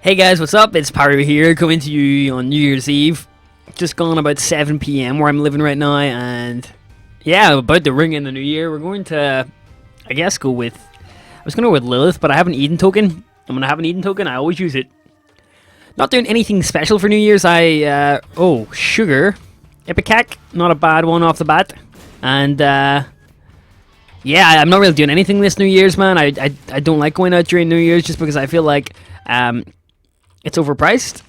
Hey guys, what's up? It's Pyro here, coming to you on New Year's Eve. Just gone about 7 p.m. where I'm living right now, and yeah, about to ring in the new year. We're going to, I guess, go with, I was going to go with Lilith, but I have an Eden token. I'm going to have an Eden token, I always use it. Not doing anything special for New Year's. Oh, Sugar. Ipecac, not a bad one off the bat. And, yeah, I'm not really doing anything this New Year's, man. I don't like going out during New Year's just because I feel like, it's overpriced,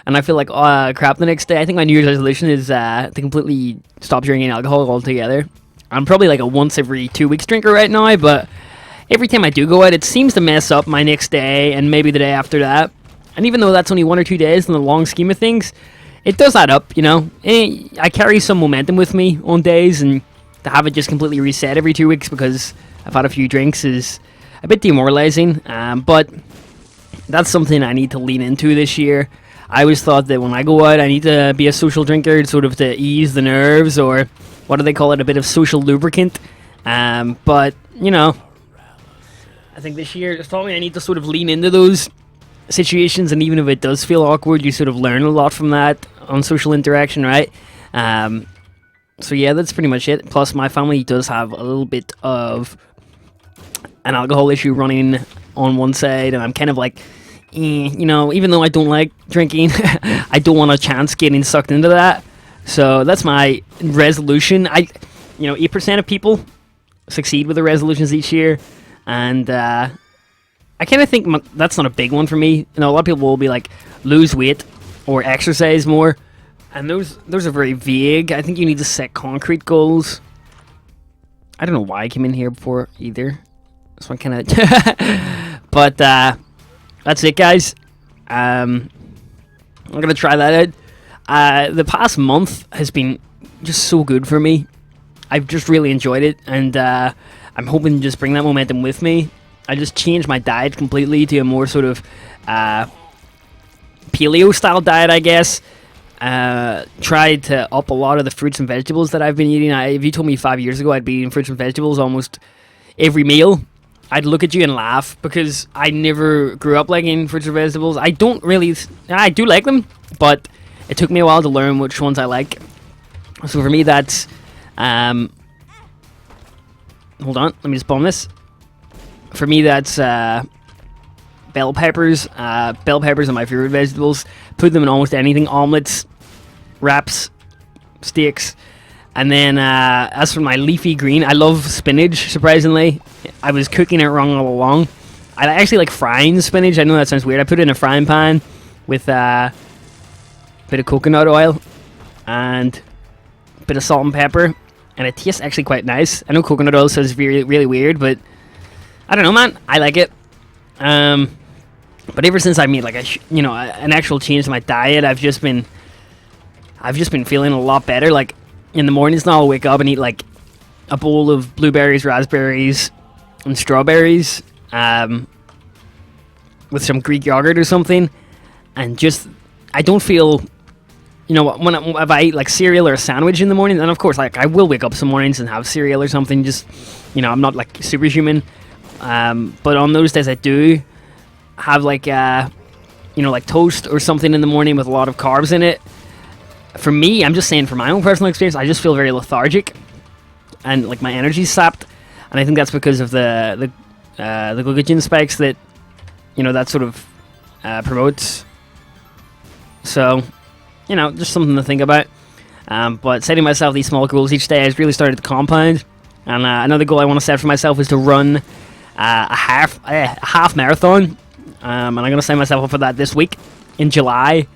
and I feel like crap the next day. I think my New Year's resolution is to completely stop drinking alcohol altogether. I'm probably like a once every 2 weeks drinker right now, but every time I do go out, it seems to mess up my next day and maybe the day after that. And even though that's only 1 or 2 days in the long scheme of things, it does add up, you know. I carry some momentum with me on days, and to have it just completely reset every 2 weeks because I've had a few drinks is a bit demoralizing, but that's something I need to lean into this year. I always thought that when I go out, I need to be a social drinker, sort of to ease the nerves, or what do they call it, a bit of social lubricant. But, you know, I think this year it's taught me I need to sort of lean into those situations, and even if it does feel awkward, you sort of learn a lot from that on social interaction, right? So yeah, that's pretty much it. Plus, my family does have a little bit of an alcohol issue running on one side, and I'm kind of like, you know, even though I don't like drinking, I don't want a chance getting sucked into that. So that's my resolution. 8% of people succeed with the resolutions each year, and I kind of think that's not a big one for me. You know, a lot of people will be like, lose weight or exercise more, and those are very vague. I think you need to set concrete goals. I don't know why I came in here before either. So I kind of, but that's it, guys. I'm gonna try that out. The past month has been just so good for me. I've just really enjoyed it, and I'm hoping to just bring that momentum with me. I just changed my diet completely to a more sort of paleo style diet, I guess. Tried to up a lot of the fruits and vegetables that I've been eating. If you told me 5 years ago I'd be eating fruits and vegetables almost every meal, I'd look at you and laugh, because I never grew up liking fruits and vegetables. I do like them, but it took me a while to learn which ones I like. So for me, that's hold on, let me just bomb this. For me, that's bell peppers. Bell peppers are my favorite vegetables. Put them in almost anything: omelets, wraps, steaks. And then, as for my leafy green, I love spinach, surprisingly. I was cooking it wrong all along. I actually like frying spinach. I know that sounds weird. I put it in a frying pan with a bit of coconut oil and a bit of salt and pepper. And it tastes actually quite nice. I know coconut oil sounds really, really weird, but I don't know, man. I like it. But ever since I made like an actual change to my diet, I've just been feeling a lot better. Like, in the mornings now, I'll wake up and eat like a bowl of blueberries, raspberries, and strawberries, with some Greek yogurt or something, and just, I don't feel, you know, if I eat like cereal or a sandwich in the morning, then of course, like, I will wake up some mornings and have cereal or something. Just, you know, I'm not like superhuman, but on those days I do have like like toast or something in the morning with a lot of carbs in it. For me, I'm just saying, for my own personal experience, I just feel very lethargic, and like my energy's sapped, and I think that's because of the glycogen spikes that, you know, that sort of promotes. So, you know, just something to think about. But setting myself these small goals each day has really started to compound. And another goal I want to set for myself is to run a half marathon, and I'm going to sign myself up for that this week in July.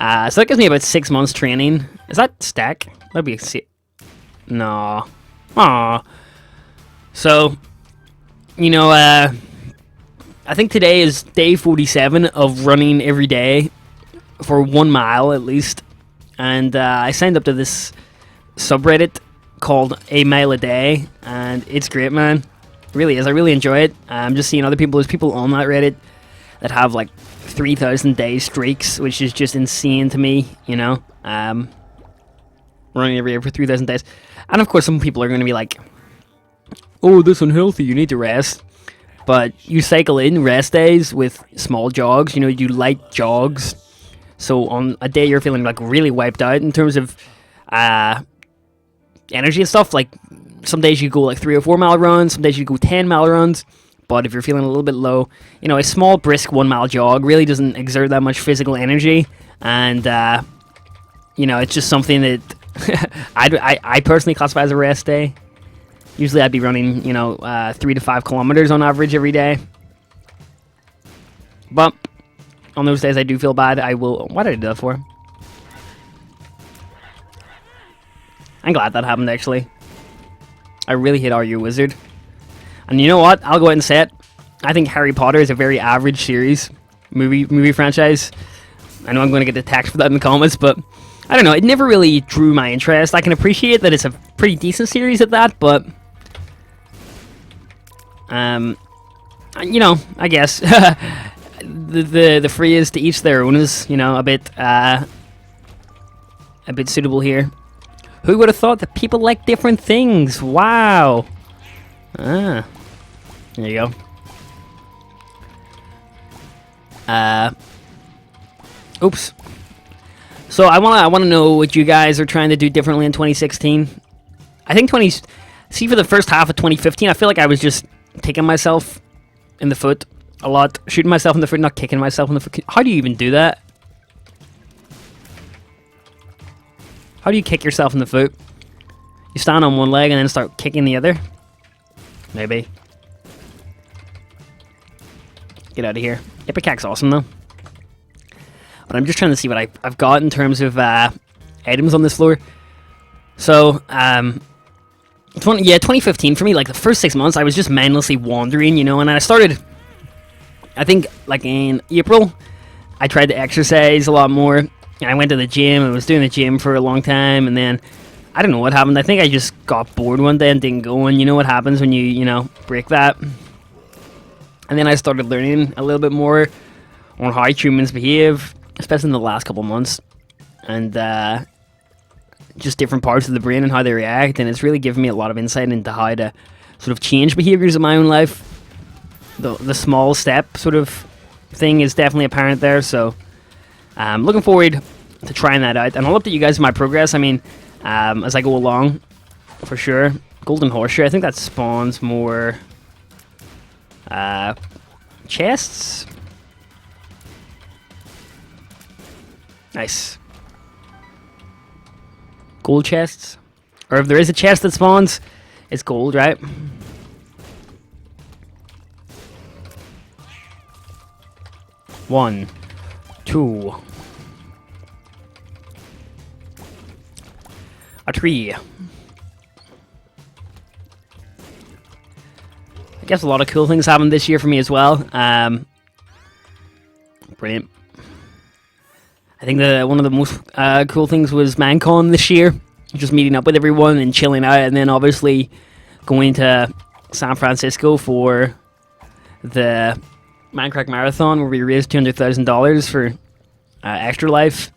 So that gives me about 6 months training. Is that stack? That'd be no. Aww. So, you know, I think today is day 47 of running every day for 1 mile at least. And I signed up to this subreddit called A Mile a Day, and it's great, man. It really is. I really enjoy it. I'm just seeing other people. There's people on that Reddit that have like 3,000 day streaks, which is just insane to me, you know. Running every day for 3,000 days. And of course, some people are going to be like, oh, that's unhealthy, you need to rest. but you cycle in rest days with small jogs. You know, you do light jogs. So on a day you're feeling like really wiped out in terms of energy and stuff, like some days you go like 3 or 4 mile runs, some days you go 10 mile runs. But if you're feeling a little bit low, you know, a small brisk 1 mile jog really doesn't exert that much physical energy, and you know, it's just something that I personally classify as a rest day. Usually I'd be running, you know, 3 to 5 kilometers on average every day. But on those days I do feel bad, I will... What did I do that for? I'm glad that happened, actually. I really hate Are You a Wizard? And you know what? I'll go ahead and say it. I think Harry Potter is a very average series. Movie franchise. I know I'm going to get attacked for that in the comments, but... I don't know, it never really drew my interest. I can appreciate that it's a pretty decent series at that, but... you know, I guess... the phrase to each their own is, you know, a bit suitable here. Who would have thought that people like different things? Wow. There you go. Oops. So I wanna know what you guys are trying to do differently in 2016. I think for the first half of 2015, I feel like I was just kicking myself in the foot a lot, shooting myself in the foot, not kicking myself in the foot. How do you even do that? How do you kick yourself in the foot? You stand on one leg and then start kicking the other? Maybe. Get out of here. Ipecack's awesome though. But I'm just trying to see what I've got in terms of items on this floor. So, 2015 for me, like the first 6 months, I was just mindlessly wandering, you know, and I started, I think, like in April, I tried to exercise a lot more. I went to the gym, I was doing the gym for a long time, and then, I don't know what happened. I think I just got bored one day and didn't go, and you know what happens when you know, break that. And then I started learning a little bit more on how humans behave, especially in the last couple months, and just different parts of the brain and how they react, and it's really given me a lot of insight into how to sort of change behaviors in my own life. The small step sort of thing is definitely apparent there, so I'm looking forward to trying that out, and I'll update you guys on my progress. I mean, as I go along, for sure. Golden Horseshoe, I think that spawns more chests. Nice. Gold chests. Or if there is a chest that spawns, it's gold, right? One, two, a tree. I guess a lot of cool things happened this year for me as well. Brilliant. I think that one of the most cool things was ManCon this year. Just meeting up with everyone and chilling out, and then obviously going to San Francisco for the Minecraft Marathon, where we raised $200,000 for Extra Life.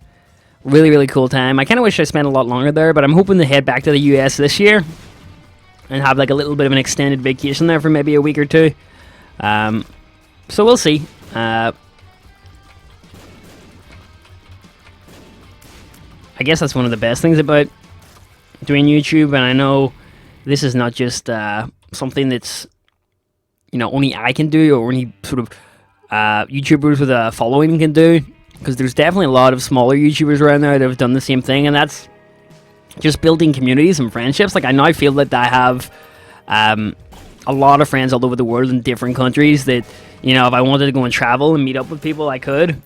Really, really cool time. I kind of wish I spent a lot longer there, but I'm hoping to head back to the US this year and have like a little bit of an extended vacation there for maybe a week or two. So we'll see. I guess that's one of the best things about doing YouTube, and I know this is not just something that's, you know, only I can do, or only sort of YouTubers with a following can do, because there's definitely a lot of smaller YouTubers around there that have done the same thing, and that's just building communities and friendships. Like, I now feel that I have a lot of friends all over the world in different countries that, you know, if I wanted to go and travel and meet up with people, I could.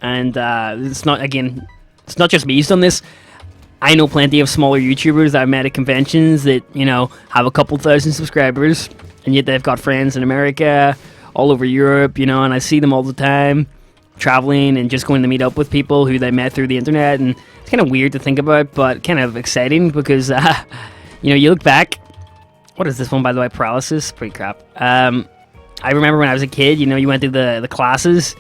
And it's not just me who's done this. I know plenty of smaller YouTubers that I've met at conventions that, you know, have a couple thousand subscribers, and yet they've got friends in America, all over Europe, you know, and I see them all the time, traveling and just going to meet up with people who they met through the internet, and it's kind of weird to think about, but kind of exciting, because, you know, you look back. What is this one, by the way? Paralysis? Pretty crap. I remember when I was a kid, you know, you went through the classes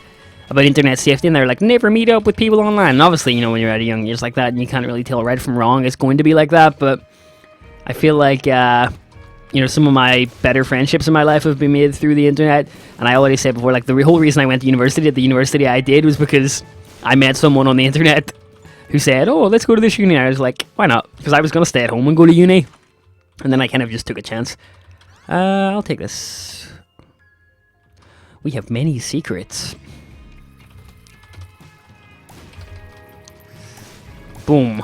about internet safety, and they're like, never meet up with people online. And obviously, you know, when you're at a young age like that, and you can't really tell right from wrong, it's going to be like that. But I feel like you know, some of my better friendships in my life have been made through the internet. And I already said before, like, the whole reason I went to university at the university I did was because I met someone on the internet who said, oh, let's go to this uni. And I was like, why not? Because I was going to stay at home and go to uni. And then I kind of just took a chance. I'll take this. We have many secrets. Boom.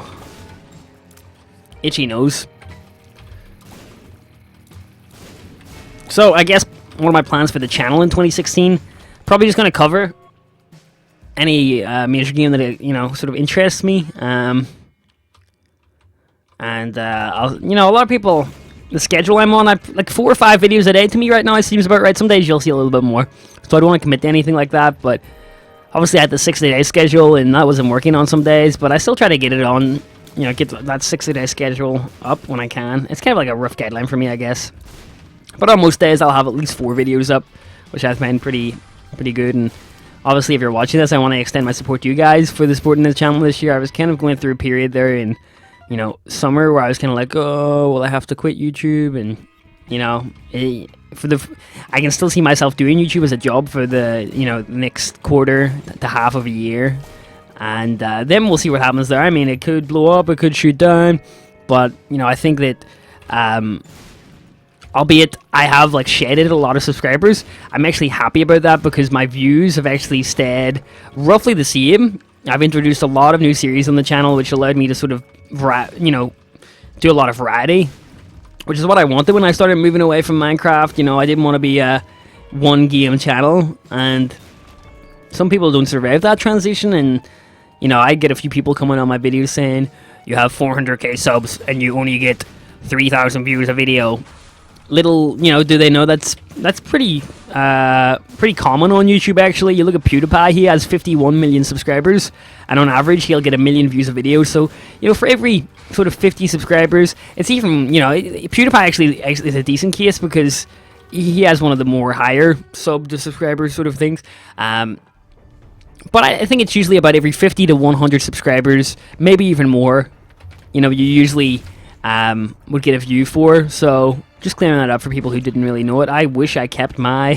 Itchy nose. So, I guess one of my plans for the channel in 2016, probably just going to cover any major game that, you know, sort of interests me. I'll, you know, a lot of people, the schedule I'm on, like 4 or 5 videos a day to me right now, it seems about right. Some days you'll see a little bit more. So I don't want to commit to anything like that, but obviously I had the 60-day schedule, and that wasn't working on some days, but I still try to get it on, you know, get that 60-day schedule up when I can. It's kind of like a rough guideline for me, I guess. But on most days, I'll have at least 4 videos up, which I find pretty good. And obviously, if you're watching this, I want to extend my support to you guys for the supporting the channel this year. I was kind of going through a period there in, you know, summer where I was kind of like, oh, well, I have to quit YouTube, and you know, I can still see myself doing YouTube as a job for the, you know, next quarter to half of a year, and then we'll see what happens there. I mean, it could blow up, it could shoot down, but you know, I think that, albeit I have like shedded a lot of subscribers, I'm actually happy about that because my views have actually stayed roughly the same. I've introduced a lot of new series on the channel, which allowed me to sort of, you know, do a lot of variety, which is what I wanted when I started moving away from Minecraft. You know, I didn't want to be a one game channel, and some people don't survive that transition. And you know, I get a few people coming on my videos saying you have 400k subs and you only get 3,000 views a video. Little, you know, do they know that's pretty common on YouTube. Actually, you look at PewDiePie, he has 51 million subscribers, and on average he'll get 1 million views a video. So you know, for every sort of 50 subscribers, it's even, you know, PewDiePie actually is a decent case because he has one of the more higher sub to subscribers sort of things. But I think it's usually about every 50 to 100 subscribers, maybe even more, you know, you usually would get a view for. So just clearing that up for people who didn't really know it. I wish I kept my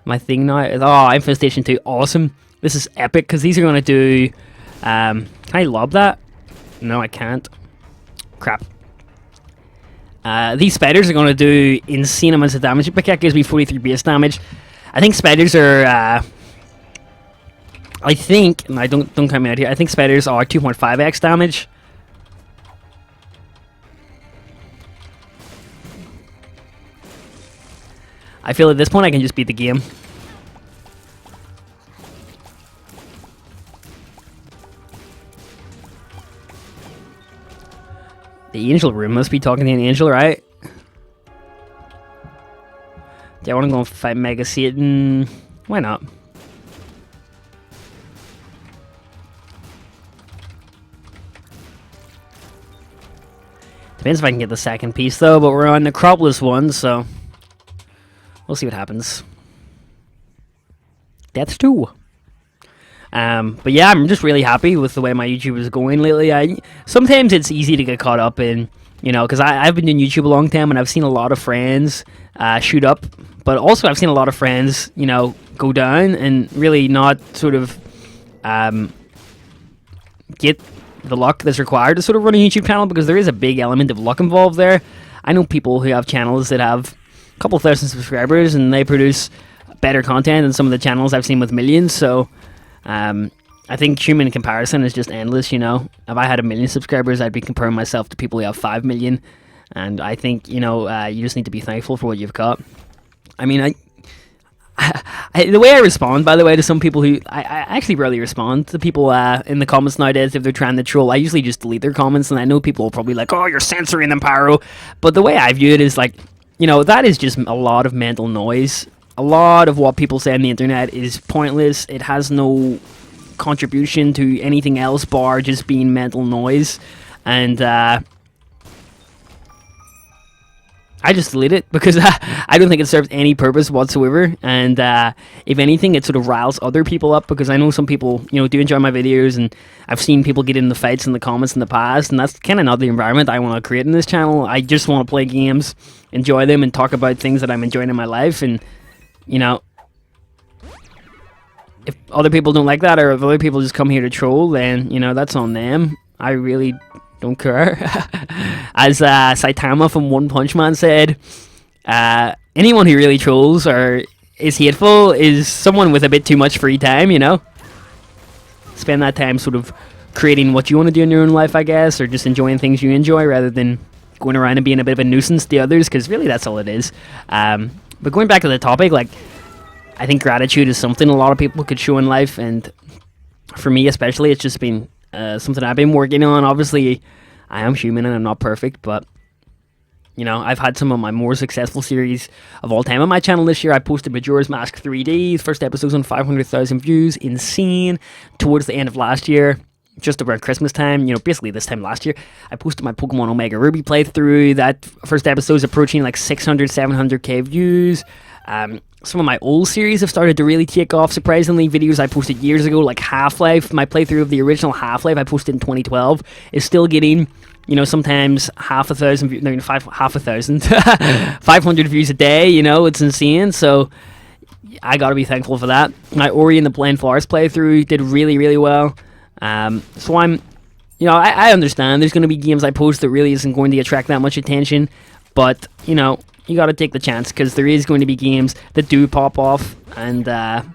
my thing now. Oh, Infestation 2, awesome. This is epic because these are going to do... can I lob that? No, I can't. Crap. These spiders are going to do insane amounts of damage. Pickaxe gives me 43 base damage. I think spiders are... I think... No, don't count me out here. I think spiders are 2.5x damage. I feel at this point I can just beat the game. The angel room must be talking to an angel, right? Do I want to go and fight Mega Satan? Why not? Depends if I can get the second piece though, but we're on the Necropolis one, so we'll see what happens. That's 2. But yeah, I'm just really happy with the way my YouTube is going lately. Sometimes it's easy to get caught up in, you know, because I've been doing YouTube a long time, and I've seen a lot of friends shoot up, but also I've seen a lot of friends, you know, go down and really not sort of get the luck that's required to sort of run a YouTube channel, because there is a big element of luck involved there. I know people who have channels that have a couple thousand subscribers and they produce better content than some of the channels I've seen with millions. So I think human comparison is just endless, you know. If I had 1 million subscribers, I'd be comparing myself to people who have 5 million, and I think, you know, you just need to be thankful for what you've got. I mean, the way I respond, by the way, to some people who... I actually rarely respond to people in the comments nowadays if they're trying to troll. I usually just delete their comments, and I know people will probably like, oh, you're censoring them, Pyro. But the way I view it is like, you know, that is just a lot of mental noise. A lot of what people say on the internet is pointless. It has no contribution to anything else bar just being mental noise. And I just delete it because I don't think it serves any purpose whatsoever. And if anything, it sort of riles other people up, because I know some people, do enjoy my videos, and I've seen people get in the fights in the comments in the past, and that's kind of not the environment I want to create in this channel. I just want to play games, enjoy them, and talk about things that I'm enjoying in my life. And, if other people don't like that, or if other people just come here to troll, then, that's on them. I really don't care. As Saitama from One Punch Man said, anyone who really trolls or is hateful is someone with a bit too much free time, Spend that time sort of creating what you want to do in your own life, I guess, or just enjoying things you enjoy rather than going around and being a bit of a nuisance to others, because really that's all it is. But going back to the topic, I think gratitude is something a lot of people could show in life, and for me especially, it's just been something I've been working on. Obviously, I am human and I'm not perfect, but I've had some of my more successful series of all time on my channel this year. I posted Majora's Mask 3D. First episode's on 500,000 views. Insane. Towards the end of last year, just around Christmas time, basically this time last year, I posted my Pokemon Omega Ruby playthrough. That first episode's approaching 600, 700k views. Some of my old series have started to really take off, surprisingly. Videos I posted years ago, like Half-Life, my playthrough of the original Half-Life I posted in 2012, is still getting, sometimes 500,000, 500 views a day, it's insane. So I gotta be thankful for that. My Ori and the Blind Forest playthrough did really, really well. So I'm, I understand there's going to be games I post that really isn't going to attract that much attention, but, you got to take the chance, because there is going to be games that do pop off, and that's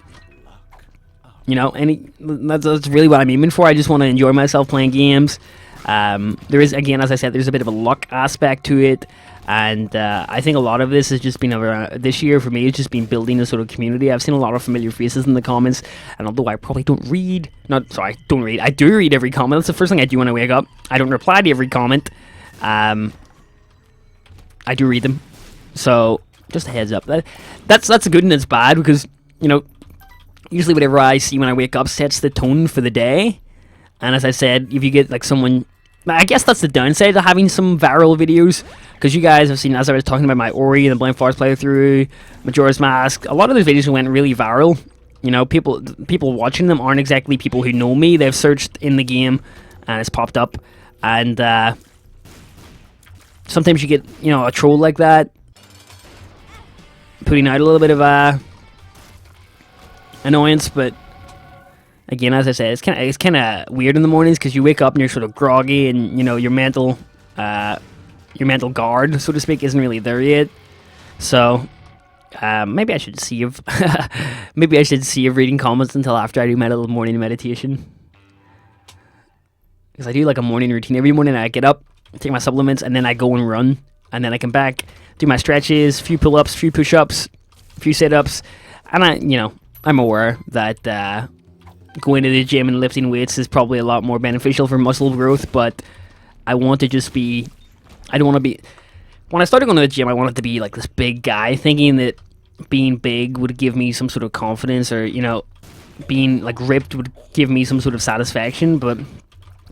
really what I'm aiming for. I just want to enjoy myself playing games. There is, again, as I said, there's a bit of a luck aspect to it, and I think a lot of this has just been this year for me. It's just been building a sort of community. I've seen a lot of familiar faces in the comments, and although I probably don't read, I do read every comment. That's the first thing I do when I wake up. I don't reply to every comment. I do read them. So, just a heads up. That's a good and it's bad, because, usually whatever I see when I wake up sets the tone for the day. And as I said, if you get, someone... I guess that's the downside of having some viral videos, because you guys have seen, as I was talking about my Ori and the Blind Forest playthrough, Majora's Mask, a lot of those videos went really viral. People watching them aren't exactly people who know me. They've searched in the game, and it's popped up. And, sometimes you get, a troll like that, putting out a little bit of annoyance, but again, as I said, it's kind of weird in the mornings, because you wake up and you're sort of groggy, and your mental guard, so to speak, isn't really there yet. So maybe I should see if reading comments until after I do my little morning meditation, because I do a morning routine every morning. I get up, take my supplements, and then I go and run, and then I come back, do my stretches, few pull-ups, few push-ups, few sit-ups, and I'm aware that going to the gym and lifting weights is probably a lot more beneficial for muscle growth, but I want to just be... I don't want to be... When I started going to the gym, I wanted to be this big guy, thinking that being big would give me some sort of confidence, or, being ripped would give me some sort of satisfaction, but,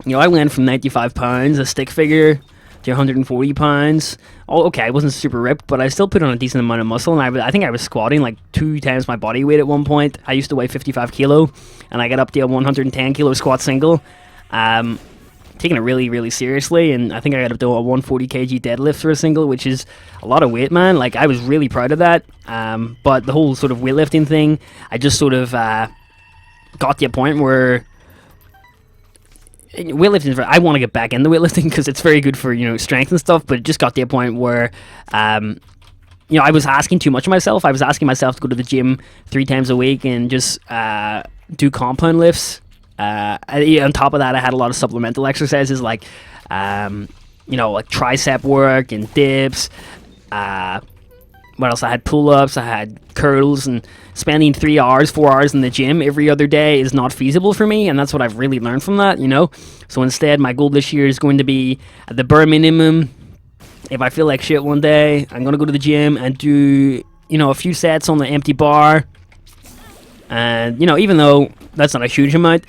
I went from 95 pounds, a stick figure, to 140 pounds. Oh, okay, I wasn't super ripped, but I still put on a decent amount of muscle, and I think I was squatting 2 times my body weight at one point. I used to weigh 55 kilo, and I got up to a 110 kilo squat single, taking it really, really seriously, and I think I got up to a 140 kg deadlift for a single, which is a lot of weight, man. I was really proud of that, but the whole sort of weightlifting thing, I just sort of got to a point where weightlifting, I want to get back into weightlifting, because it's very good for strength and stuff, but it just got to a point where I was asking too much of myself. I was asking myself to go to the gym 3 times a week and just do compound lifts. On top of that, I had a lot of supplemental exercises like tricep work and dips. What else? I had pull-ups, I had curls, and spending 3 hours, 4 hours in the gym every other day is not feasible for me, and that's what I've really learned from that, So instead, my goal this year is going to be at the bare minimum. If I feel like shit one day, I'm going to go to the gym and do, a few sets on the empty bar. And, even though that's not a huge amount,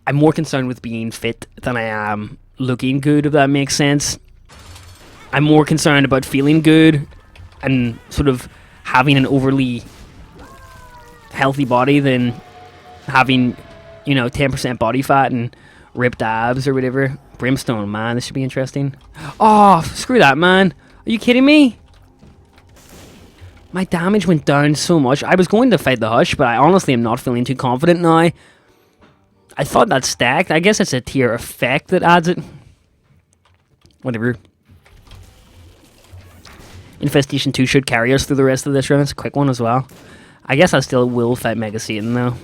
I'm more concerned with being fit than I am looking good, if that makes sense. I'm more concerned about feeling good and sort of having an overly healthy body than having, 10% body fat and ripped abs or whatever. Brimstone, man, this should be interesting. Oh, screw that, man. Are you kidding me? My damage went down so much. I was going to fight the Hush, but I honestly am not feeling too confident now. I thought that stacked. I guess it's a tier effect that adds it. Whatever. Infestation 2 should carry us through the rest of this run. It's a quick one as well. I guess I still will fight Mega Satan, though.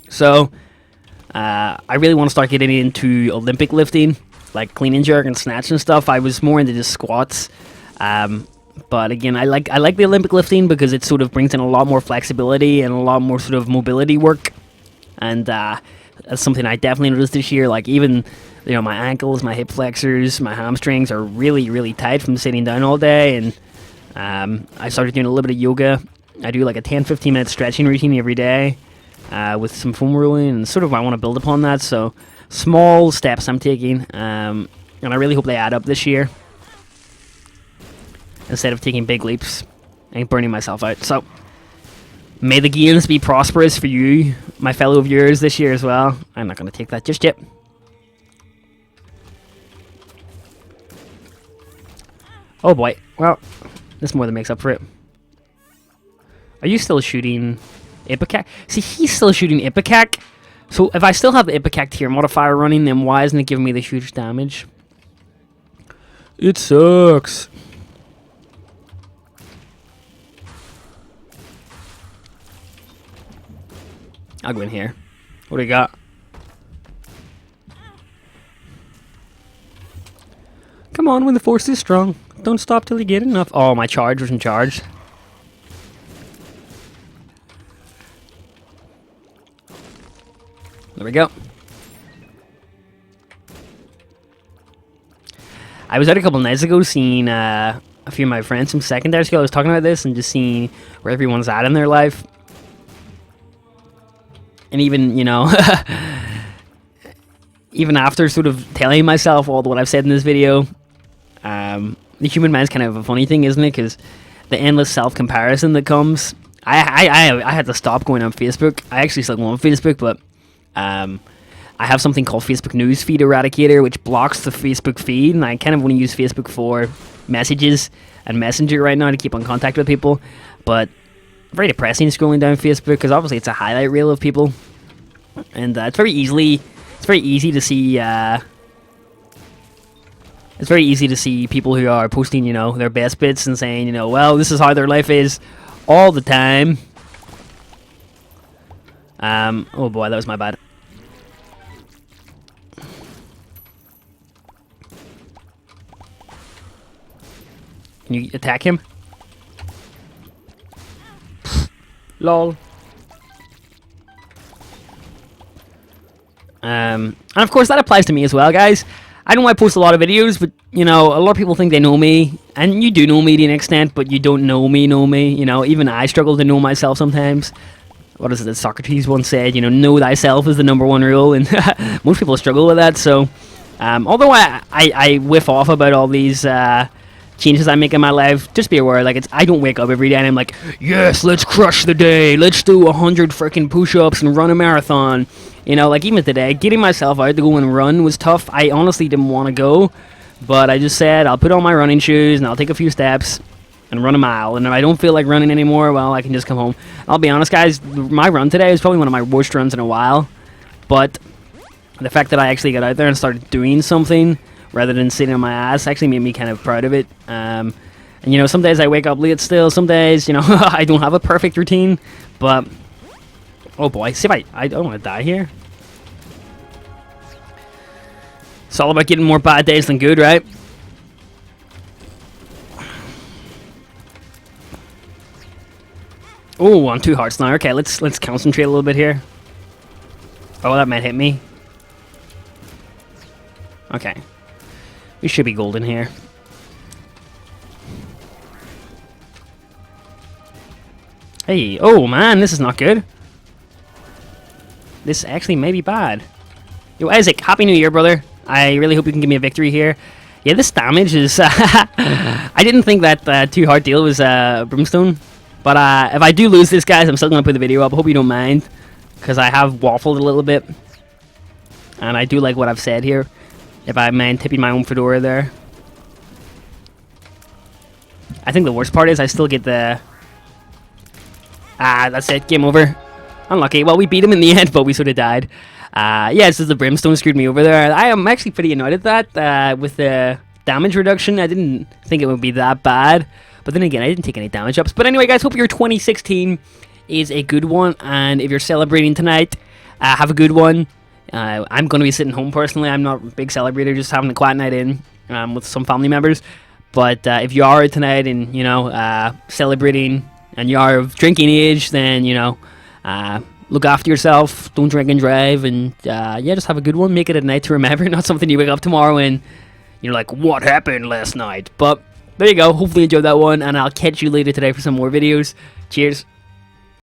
So, I really want to start getting into Olympic lifting, like clean and jerk and snatch and stuff. I was more into just squats. But again, I like the Olympic lifting because it sort of brings in a lot more flexibility and a lot more sort of mobility work. And that's something I definitely noticed this year. Like even, my ankles, my hip flexors, my hamstrings are really, really tight from sitting down all day. And I started doing a little bit of yoga. I do like a 10-15 minute stretching routine every day with some foam rolling, and sort of I want to build upon that. So small steps I'm taking, and I really hope they add up this year instead of taking big leaps and burning myself out. So may the gains be prosperous for you, my fellow viewers, this year as well. I'm not going to take that just yet. Oh boy. Well, this more than makes up for it. Are you still shooting Ipecac? See, he's still shooting Ipecac. So if I still have the Ipecac tier modifier running, then why isn't it giving me the huge damage? It sucks. I'll go in here. What do you got? Come on, when the force is strong. Don't stop till you get enough. Oh, my charge wasn't charged. There we go. I was out a couple nights ago seeing a few of my friends from secondary school. I was talking about this and just seeing where everyone's at in their life. And even, even after sort of telling myself all what I've said in this video, the human mind's kind of a funny thing, isn't it? Because the endless self-comparison that comes. I had to stop going on Facebook. I actually still go on Facebook, but I have something called Facebook News Feed Eradicator, which blocks the Facebook feed, and I kind of want to use Facebook for messages and Messenger right now to keep in contact with people. But very depressing scrolling down Facebook because obviously it's a highlight reel of people, and it's very easy to see. It's very easy to see people who are posting, their best bits and saying, well, this is how their life is all the time. Oh boy, that was my bad. Can you attack him? Lol. And of course that applies to me as well, guys. I know I post a lot of videos, but a lot of people think they know me, and you do know me to an extent, but you don't know me. Even I struggle to know myself sometimes. What is it that Socrates once said? Know thyself is the #1 rule, and most people struggle with that. So, although I whiff off about all these changes I make in my life, just be aware, like, I don't wake up every day and I'm like, yes, let's crush the day, let's do 100 freaking push-ups and run a marathon. Like even today, getting myself out to go and run was tough. I honestly didn't want to go, but I just said, I'll put on my running shoes and I'll take a few steps and run a mile. And if I don't feel like running anymore, well, I can just come home. I'll be honest, guys, my run today is probably one of my worst runs in a while, but the fact that I actually got out there and started doing something rather than sitting on my ass actually made me kind of proud of it. And some days I wake up late still, some days, I don't have a perfect routine, but oh boy, see if I don't want to die here. It's all about getting more bad days than good, right? Oh, I'm 2 hearts now. Okay, let's concentrate a little bit here. Oh, that might hit me. Okay. We should be golden here. Hey, oh man, this is not good. This actually may be bad. Yo, Isaac, Happy New Year, brother. I really hope you can give me a victory here. Yeah, this damage is... I didn't think that 2 heart deal was Brimstone. But if I do lose this, guys, I'm still going to put the video up. I hope you don't mind. Because I have waffled a little bit. And I do like what I've said here. If I mind tipping my own fedora there. I think the worst part is I still get the... that's it. Game over. Unlucky. Well, we beat him in the end, but we sort of died. Yeah, this is the Brimstone screwed me over there. I am actually pretty annoyed at that. With the damage reduction, I didn't think it would be that bad. But then again, I didn't take any damage ups. But anyway, guys, hope your 2016 is a good one. And if you're celebrating tonight, have a good one. I'm going to be sitting home personally. I'm not a big celebrator, just having a quiet night in with some family members. But if you are tonight and, you know, celebrating and you are of drinking age, then, you know, look after yourself. Don't drink and drive. And, yeah, just have a good one. Make it a night to remember. Not something you wake up tomorrow and you're like, what happened last night? But there you go. Hopefully you enjoyed that one. And I'll catch you later today for some more videos. Cheers.